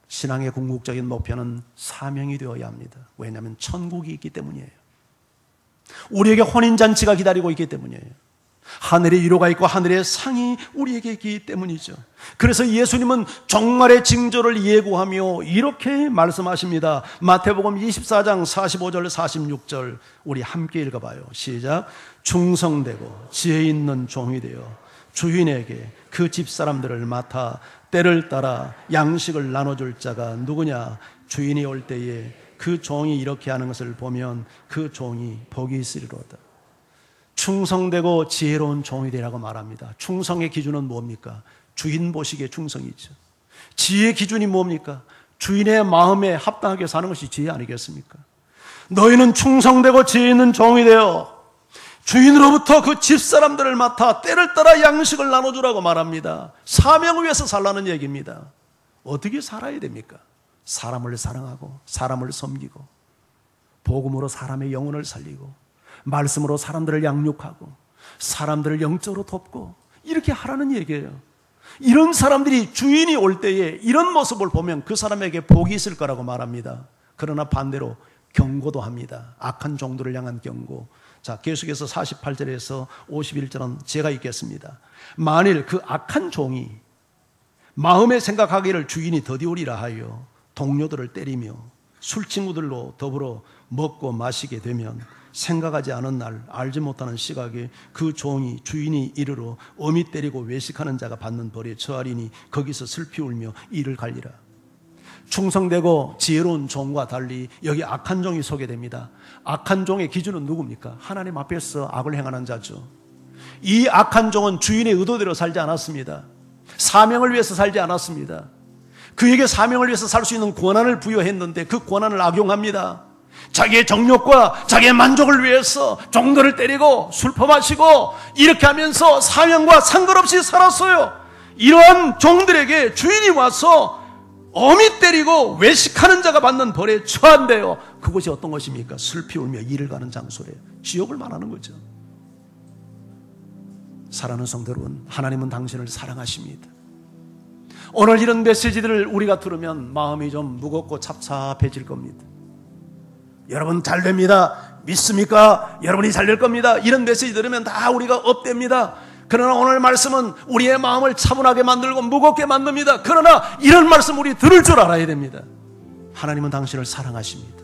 신앙의 궁극적인 목표는 사명이 되어야 합니다. 왜냐하면 천국이 있기 때문이에요. 우리에게 혼인잔치가 기다리고 있기 때문이에요. 하늘의 위로가 있고 하늘의 상이 우리에게 있기 때문이죠. 그래서 예수님은 종말의 징조를 예고하며 이렇게 말씀하십니다. 마태복음 24장 45절 46절 우리 함께 읽어봐요. 시작. 충성되고 지혜 있는 종이 되어 주인에게 그 집사람들을 맡아 때를 따라 양식을 나눠줄 자가 누구냐? 주인이 올 때에 그 종이 이렇게 하는 것을 보면 그 종이 복이 있으리로다. 충성되고 지혜로운 종이 되라고 말합니다. 충성의 기준은 뭡니까? 주인 보시기에 충성이죠. 지혜의 기준이 뭡니까? 주인의 마음에 합당하게 사는 것이 지혜 아니겠습니까? 너희는 충성되고 지혜 있는 종이 되어 주인으로부터 그 집사람들을 맡아 때를 따라 양식을 나눠주라고 말합니다. 사명을 위해서 살라는 얘기입니다. 어떻게 살아야 됩니까? 사람을 사랑하고 사람을 섬기고 복음으로 사람의 영혼을 살리고 말씀으로 사람들을 양육하고 사람들을 영적으로 돕고 이렇게 하라는 얘기예요. 이런 사람들이 주인이 올 때에 이런 모습을 보면 그 사람에게 복이 있을 거라고 말합니다. 그러나 반대로 경고도 합니다. 악한 종들을 향한 경고. 자, 계속해서 48절에서 51절은 제가 읽겠습니다. 만일 그 악한 종이 마음에 생각하기를 주인이 더디오리라 하여 동료들을 때리며 술친구들로 더불어 먹고 마시게 되면 생각하지 않은 날 알지 못하는 시각에 그 종이 주인이 이르러 어미 때리고 외식하는 자가 받는 벌에 처하리니 거기서 슬피 울며 이를 갈리라. 충성되고 지혜로운 종과 달리 여기 악한 종이 소개됩니다. 악한 종의 기준은 누굽니까? 하나님 앞에서 악을 행하는 자죠. 이 악한 종은 주인의 의도대로 살지 않았습니다. 사명을 위해서 살지 않았습니다. 그에게 사명을 위해서 살 수 있는 권한을 부여했는데 그 권한을 악용합니다. 자기의 정욕과 자기의 만족을 위해서 종들을 때리고 술 퍼마시고 이렇게 하면서 사명과 상관없이 살았어요. 이러한 종들에게 주인이 와서 어미 때리고 외식하는 자가 받는 벌에 처한대요. 그것이 어떤 것입니까? 슬피 울며 이를 가는 장소래요. 지옥을 말하는 거죠. 사랑하는 성도 여러분, 하나님은 당신을 사랑하십니다. 오늘 이런 메시지들을 우리가 들으면 마음이 좀 무겁고 찹찹해질 겁니다. 여러분 잘 됩니다. 믿습니까? 여러분이 잘 될 겁니다. 이런 메시지 들으면 다 우리가 업됩니다. 그러나 오늘 말씀은 우리의 마음을 차분하게 만들고 무겁게 만듭니다. 그러나 이런 말씀 우리 들을 줄 알아야 됩니다. 하나님은 당신을 사랑하십니다.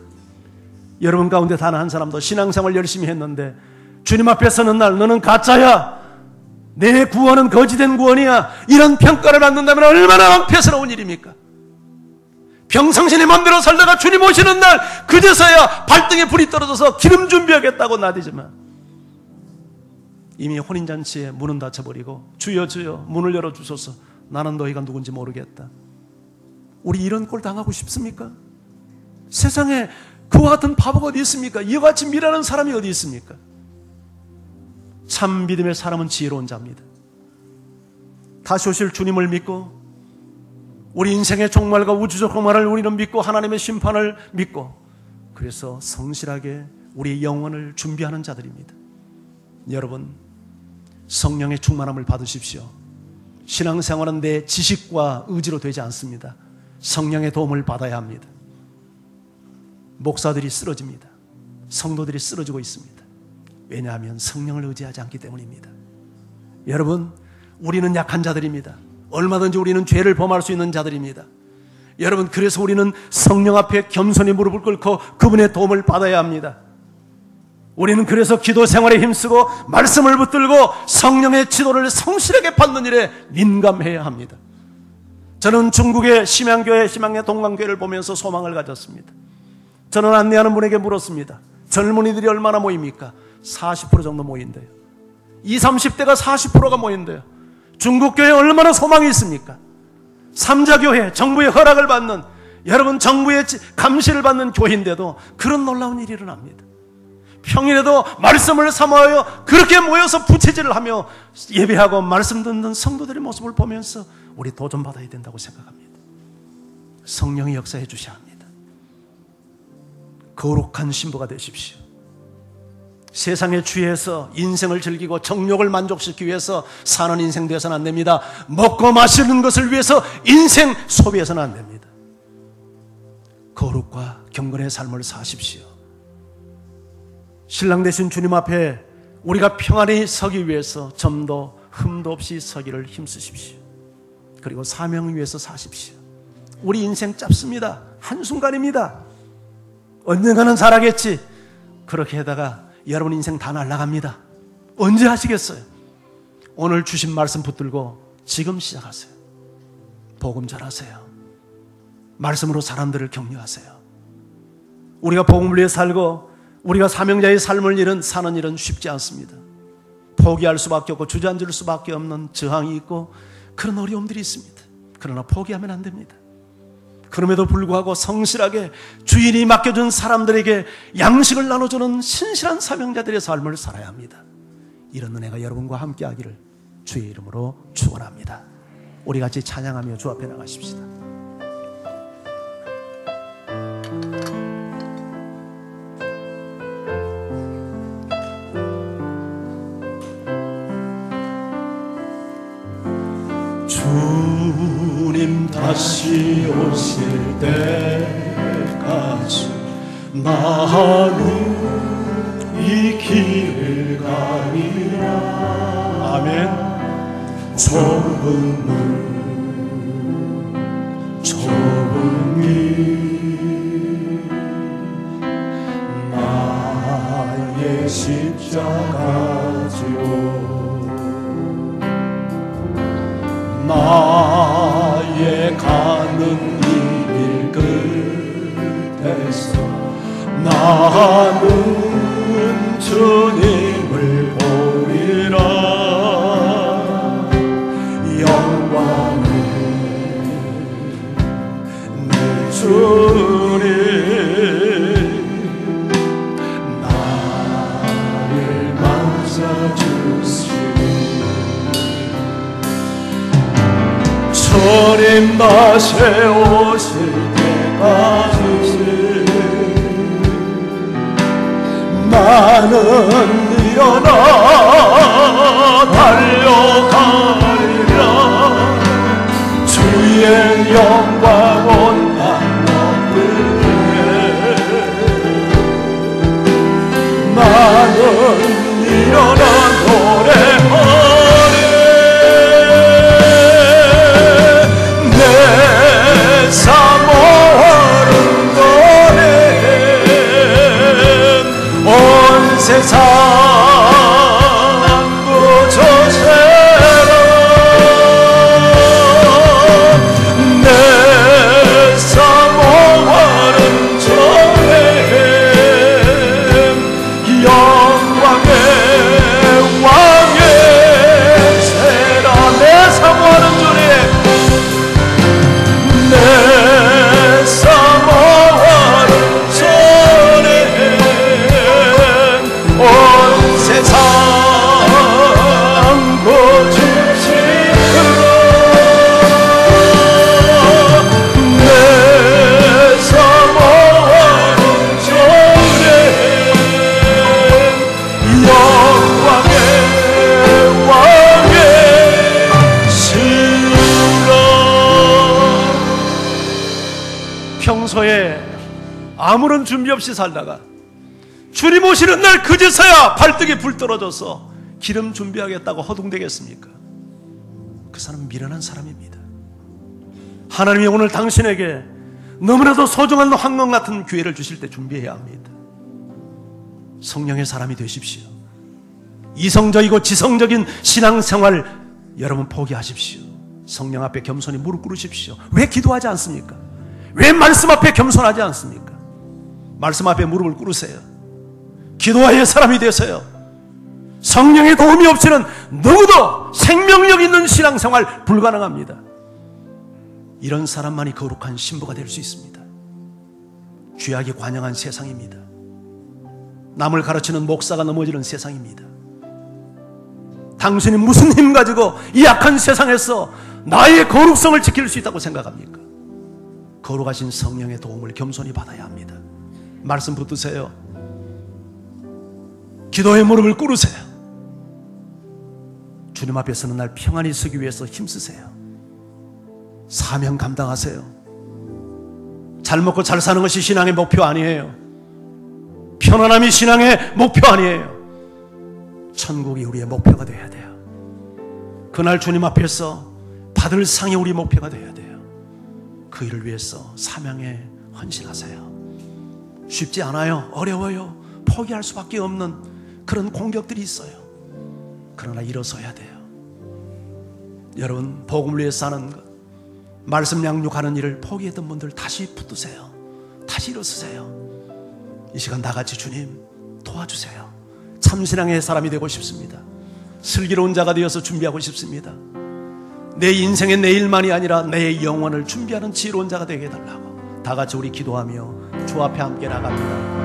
여러분 가운데 단 한 사람도 신앙생활 열심히 했는데 주님 앞에 서는 날 너는 가짜야, 내 구원은 거짓된 구원이야, 이런 평가를 받는다면 얼마나 낭패스러운 일입니까? 평상시에 맘대로 살다가 주님 오시는 날 그제서야 발등에 불이 떨어져서 기름 준비하겠다고 나대지만 이미 혼인잔치에 문은 닫혀버리고 주여 주여 문을 열어주소서, 나는 너희가 누군지 모르겠다. 우리 이런 꼴 당하고 싶습니까? 세상에 그와 같은 바보가 어디 있습니까? 이와 같이 미라는 사람이 어디 있습니까? 참 믿음의 사람은 지혜로운 자입니다. 다시 오실 주님을 믿고 우리 인생의 종말과 우주적 종말을 우리는 믿고 하나님의 심판을 믿고 그래서 성실하게 우리 영혼을 준비하는 자들입니다. 여러분 성령의 충만함을 받으십시오. 신앙생활은 내 지식과 의지로 되지 않습니다. 성령의 도움을 받아야 합니다. 목사들이 쓰러집니다. 성도들이 쓰러지고 있습니다. 왜냐하면 성령을 의지하지 않기 때문입니다. 여러분 우리는 약한 자들입니다. 얼마든지 우리는 죄를 범할 수 있는 자들입니다. 여러분 그래서 우리는 성령 앞에 겸손히 무릎을 꿇고 그분의 도움을 받아야 합니다. 우리는 그래서 기도 생활에 힘쓰고 말씀을 붙들고 성령의 지도를 성실하게 받는 일에 민감해야 합니다. 저는 중국의 심양교회, 심양의 동강교회를 보면서 소망을 가졌습니다. 저는 안내하는 분에게 물었습니다. 젊은이들이 얼마나 모입니까? 40% 정도 모인대요. 20, 30대가 40%가 모인대요. 중국교회 얼마나 소망이 있습니까? 삼자교회, 정부의 허락을 받는, 여러분 정부의 감시를 받는 교회인데도 그런 놀라운 일이 일어납니다. 평일에도 말씀을 사모하여 그렇게 모여서 부채질을 하며 예배하고 말씀 듣는 성도들의 모습을 보면서 우리 도전받아야 된다고 생각합니다. 성령이 역사해 주셔야 합니다. 거룩한 신부가 되십시오. 세상의 주위에서 인생을 즐기고 정욕을 만족시키기 위해서 사는 인생 되어서는 안 됩니다. 먹고 마시는 것을 위해서 인생 소비해서는 안 됩니다. 거룩과 경건의 삶을 사십시오. 신랑 되신 주님 앞에 우리가 평안히 서기 위해서 점도 흠도 없이 서기를 힘쓰십시오. 그리고 사명을 위해서 사십시오. 우리 인생 짧습니다. 한순간입니다. 언젠가는 잘하겠지. 그렇게 하다가 여러분 인생 다 날아갑니다. 언제 하시겠어요? 오늘 주신 말씀 붙들고 지금 시작하세요. 복음 전하세요. 말씀으로 사람들을 격려하세요. 우리가 복음을 위해 살고 우리가 사명자의 삶을 사는 일은 쉽지 않습니다. 포기할 수밖에 없고 주저앉을 수밖에 없는 저항이 있고 그런 어려움들이 있습니다. 그러나 포기하면 안 됩니다. 그럼에도 불구하고 성실하게 주인이 맡겨준 사람들에게 양식을 나눠주는 신실한 사명자들의 삶을 살아야 합니다. 이런 은혜가 여러분과 함께 하기를 주의 이름으로 축원합니다. 우리 같이 찬양하며 주 앞에 나가십시다. 주님 다시 오실 때까지 나는 이 길을 가리라. 아멘. 좁은 문 좁은 길 나의 십자가 지고 나의 가는 이 길 끝에서 나는 주님을 보리라. 영광을 내 주님 나를 맞아주시리. 주님 다시 오실 때까지 나는 일어나 달려가리라. 주의 영광 온 땅 높으게 나는 일어나 노래하리. 내 사모하는 노래 온 세상 구주세라. 내 사모하는 전에 영광의 왕의 세라. 내 사모하는 주님 내 사모하는 전에 온 세상 구주시라. 내 사모하는 전에 영광의 왕의 시라. 평소에 아무런 준비 없이 살다가 주님 오시는 날 그제서야 발등에 불 떨어져서 기름 준비하겠다고 허둥대겠습니까? 그 사람은 미련한 사람입니다. 하나님이 오늘 당신에게 너무나도 소중한 황금 같은 기회를 주실 때 준비해야 합니다. 성령의 사람이 되십시오. 이성적이고 지성적인 신앙생활 여러분 포기하십시오. 성령 앞에 겸손히 무릎 꿇으십시오. 왜 기도하지 않습니까? 왜 말씀 앞에 겸손하지 않습니까? 말씀 앞에 무릎을 꿇으세요. 기도와의 사람이 되세요. 성령의 도움이 없이는 누구도 생명력 있는 신앙생활 불가능합니다. 이런 사람만이 거룩한 신부가 될 수 있습니다. 죄악이 관영한 세상입니다. 남을 가르치는 목사가 넘어지는 세상입니다. 당신이 무슨 힘 가지고 이 약한 세상에서 나의 거룩성을 지킬 수 있다고 생각합니까? 거룩하신 성령의 도움을 겸손히 받아야 합니다. 말씀 붙드세요. 기도의 무릎을 꿇으세요. 주님 앞에 서는 날 평안히 서기 위해서 힘쓰세요. 사명 감당하세요. 잘 먹고 잘 사는 것이 신앙의 목표 아니에요. 편안함이 신앙의 목표 아니에요. 천국이 우리의 목표가 되어야 돼요. 그날 주님 앞에서 받을 상이 우리 목표가 되어야 돼요. 그 일을 위해서 사명에 헌신하세요. 쉽지 않아요. 어려워요. 포기할 수밖에 없는 그런 공격들이 있어요. 그러나 일어서야 돼요. 여러분, 복음을 위해서 사는 것, 말씀 양육하는 일을 포기했던 분들 다시 붙드세요. 다시 일어서세요. 이 시간 나같이 주님 도와주세요. 참신앙의 사람이 되고 싶습니다. 슬기로운 자가 되어서 준비하고 싶습니다. 내 인생의 내일만이 아니라 내 영혼을 준비하는 지혜로운 자가 되게 해달라고 다 같이 우리 기도하며 주 앞에 함께 나갑니다.